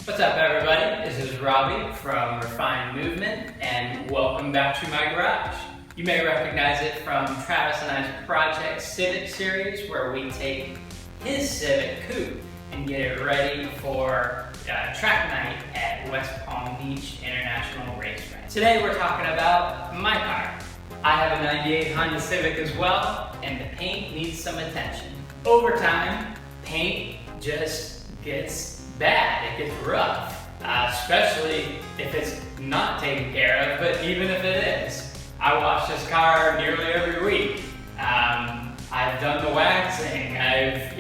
What's up, everybody? This is Robbie from Refined Movement, and welcome back to my garage. You may recognize it from Travis and I's Project Civic series, where we take his Civic coupe and get it ready for track night at West Palm Beach International Racetrack. Today we're talking about my car. I have a 98 Honda Civic as well, and the paint needs some attention. Over time, paint just gets bad, it gets rough, especially if it's not taken care of, but even if it is. I wash this car nearly every week. I've done the waxing, I've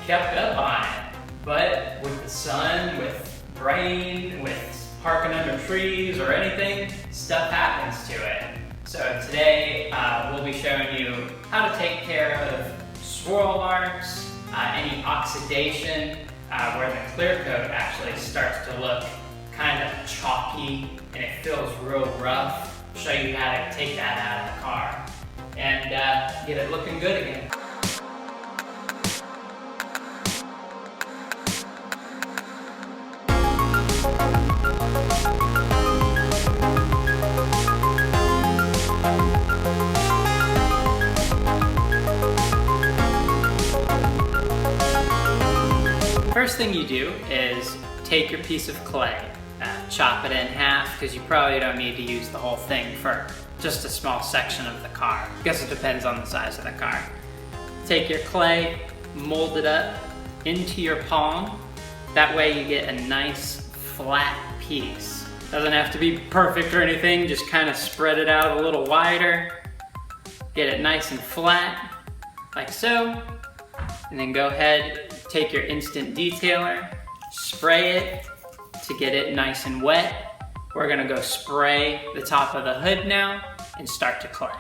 kept up on it, but with the sun, with rain, with parking under trees or anything, stuff happens to it. So today we'll be showing you how to take care of swirl marks, any oxidation, where the clear coat actually starts to look kind of chalky and it feels real rough. I'll show you how to take that out of the car and get it looking good again. First thing you do is take your piece of clay, chop it in half, because you probably don't need to use the whole thing for just a small section of the car. I guess it depends on the size of the car. Take your clay, mold it up into your palm. That way you get a nice flat piece. Doesn't have to be perfect or anything, just kind of spread it out a little wider. Get it nice and flat, like so. And then go ahead, take your instant detailer, spray it to get it nice and wet. We're gonna go spray the top of the hood now and start to clay.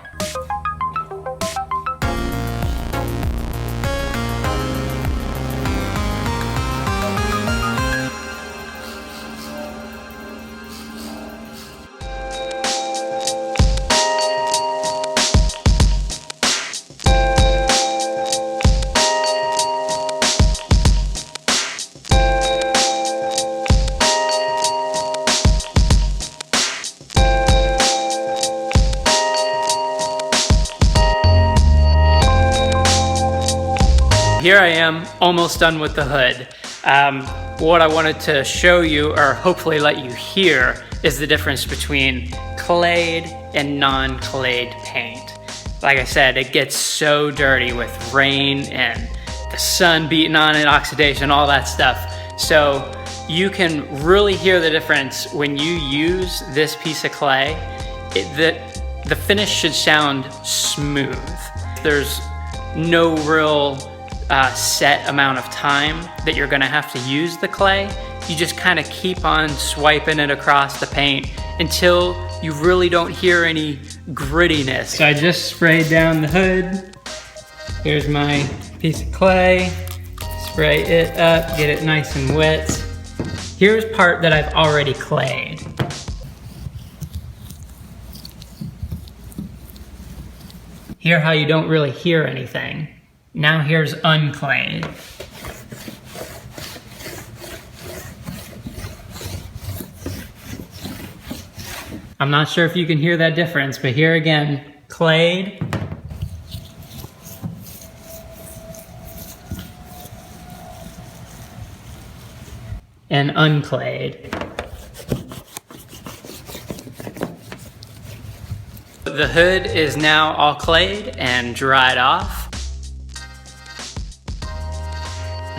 Here I am, almost done with the hood. What I wanted to show you, or hopefully let you hear, is the difference between clayed and non-clayed paint. Like I said, it gets so dirty with rain and the sun beating on it, oxidation, all that stuff. So you can really hear the difference when you use this piece of clay. The finish should sound smooth. There's no real set amount of time that you're gonna have to use the clay. You just kind of keep on swiping it across the paint until you really don't hear any grittiness. So I just sprayed down the hood. Here's my piece of clay. Spray it up, get it nice and wet. Here's part that I've already clayed. Hear how you don't really hear anything. Now here's unclayed. I'm not sure if you can hear that difference, but here again, clayed. And unclayed. The hood is now all clayed and dried off.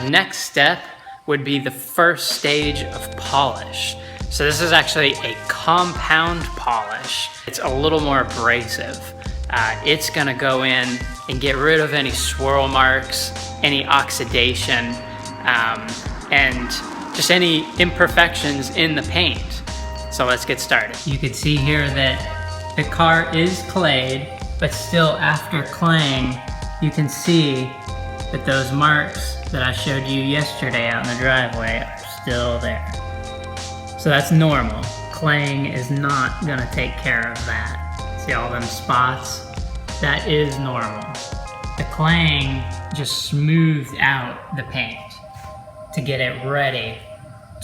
Next step would be the first stage of polish. So this is actually a compound polish. It's a little more abrasive. It's gonna go in and get rid of any swirl marks, any oxidation, and just any imperfections in the paint. So let's get started. You can see here that the car is clayed, but still after claying, you can see that those marks that I showed you yesterday out in the driveway are still there. So that's normal. Claying is not gonna take care of that. See all them spots? That is normal. The claying just smoothed out the paint to get it ready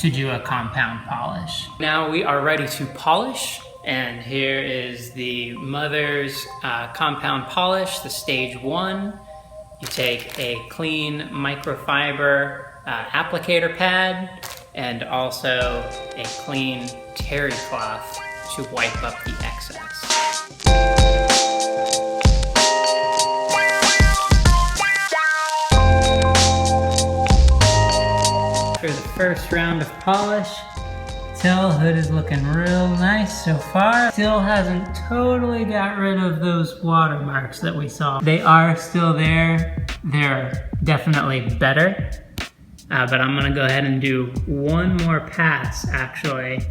to do a compound polish. Now we are ready to polish, and here is the mother's compound polish, the stage 1. You take a clean microfiber applicator pad and also a clean terry cloth to wipe up the excess. For the first round of polish, tail hood is looking real nice so far. Still hasn't totally got rid of those watermarks that we saw. They are still there. They're definitely better. But I'm gonna go ahead and do one more pass actually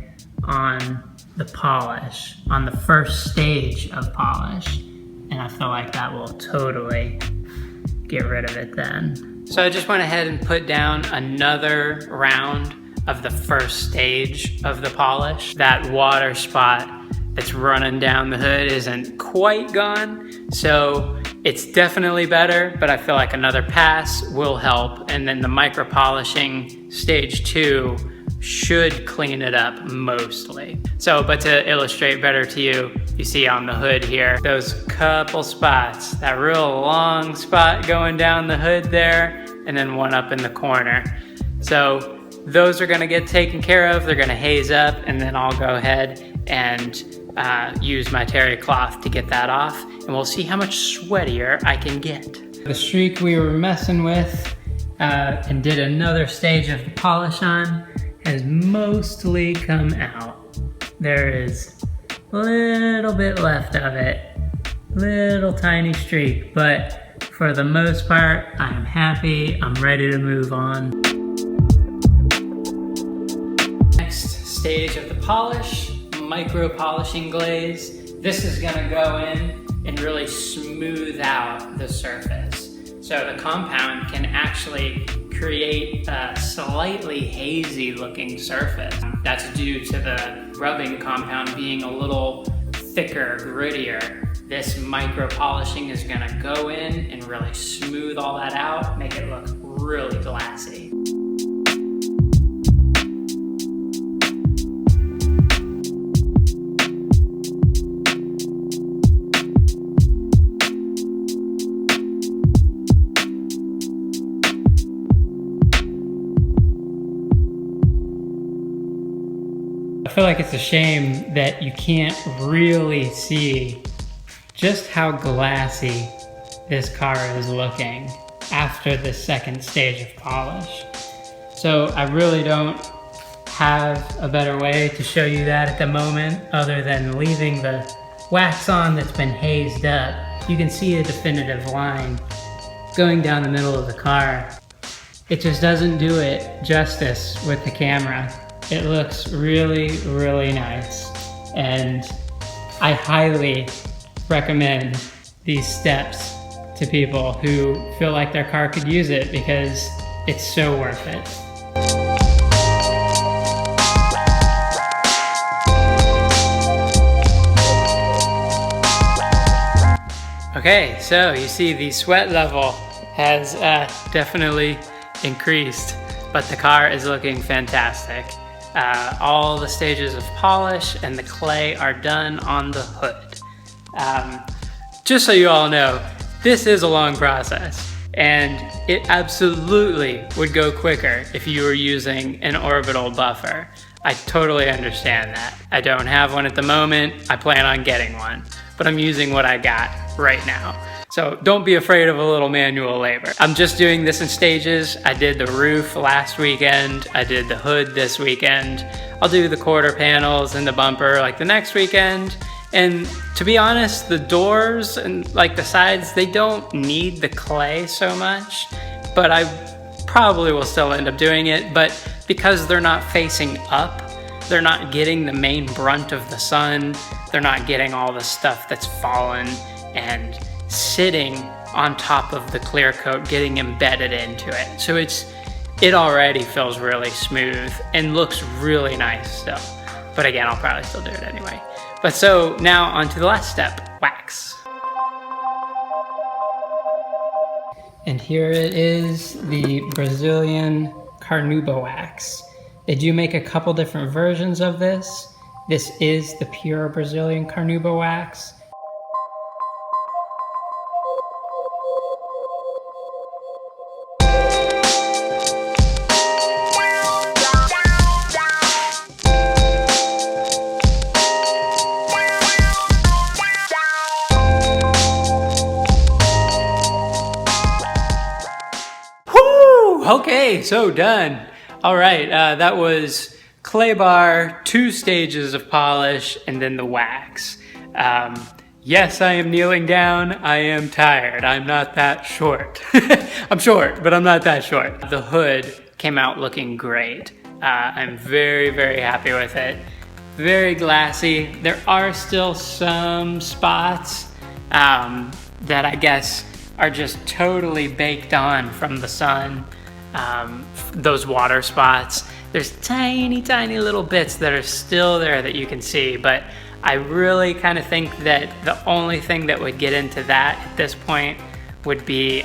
on the polish, on the first stage of polish. And I feel like that will totally get rid of it then. So I just went ahead and put down another round of the first stage of the polish. That water spot that's running down the hood isn't quite gone, so it's definitely better, but I feel like another pass will help, and then the micro polishing stage 2 should clean it up mostly. So, but to illustrate better to you, you see on the hood here, those couple spots, that real long spot going down the hood there, and then one up in the corner. So those are gonna get taken care of, they're gonna haze up, and then I'll go ahead and use my terry cloth to get that off, and we'll see how much sweatier I can get. The streak we were messing with and did another stage of the polish on has mostly come out. There is a little bit left of it, little tiny streak, but for the most part, I'm happy, I'm ready to move on. Next stage of the polish, micro polishing glaze. This is gonna go in and really smooth out the surface. So the compound can actually create a slightly hazy looking surface. That's due to the rubbing compound being a little thicker, grittier. This micro polishing is gonna go in and really smooth all that out, make it look really glassy. I feel like it's a shame that you can't really see just how glassy this car is looking after the second stage of polish. So I really don't have a better way to show you that at the moment other than leaving the wax on that's been hazed up. You can see a definitive line going down the middle of the car. It just doesn't do it justice with the camera. It looks really, really nice, and I highly recommend these steps to people who feel like their car could use it because it's so worth it. Okay, so you see the sweat level has definitely increased, but the car is looking fantastic. All the stages of polish and the clay are done on the hood. Just so you all know, this is a long process, and it absolutely would go quicker if you were using an orbital buffer. I totally understand that. I don't have one at the moment. I plan on getting one, but I'm using what I got right now. So don't be afraid of a little manual labor. I'm just doing this in stages. I did the roof last weekend. I did the hood this weekend. I'll do the quarter panels and the bumper like the next weekend. And to be honest, the doors and like the sides, they don't need the clay so much, but I probably will still end up doing it. But because they're not facing up, they're not getting the main brunt of the sun. They're not getting all the stuff that's fallen and sitting on top of the clear coat, getting embedded into it. So it already feels really smooth and looks really nice still. But again, I'll probably still do it anyway. But so now on to the last step, wax. And here it is, the Brazilian Carnauba wax. They do make a couple different versions of this. This is the pure Brazilian carnauba wax. Okay, so done. All right, that was clay bar, 2 stages of polish, and then the wax. Yes, I am kneeling down. I am tired. I'm not that short. I'm short, but I'm not that short. The hood came out looking great. I'm very, very happy with it. Very glassy. There are still some spots that I guess are just totally baked on from the sun. Those water spots. There's tiny, tiny little bits that are still there that you can see, but I really kind of think that the only thing that would get into that at this point would be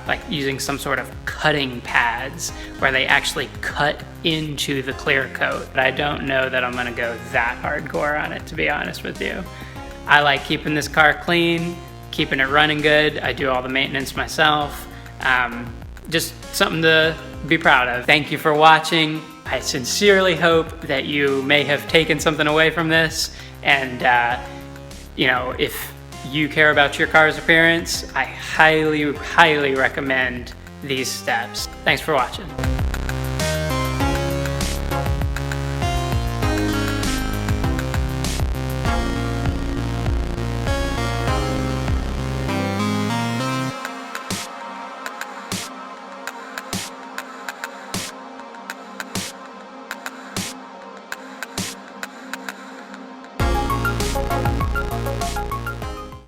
like using some sort of cutting pads where they actually cut into the clear coat. But I don't know that I'm gonna go that hardcore on it, to be honest with you. I like keeping this car clean, keeping it running good. I do all the maintenance myself. Just something to be proud of. Thank you for watching. I sincerely hope that you may have taken something away from this, and you know, if you care about your car's appearance, I highly, highly recommend these steps. Thanks for watching.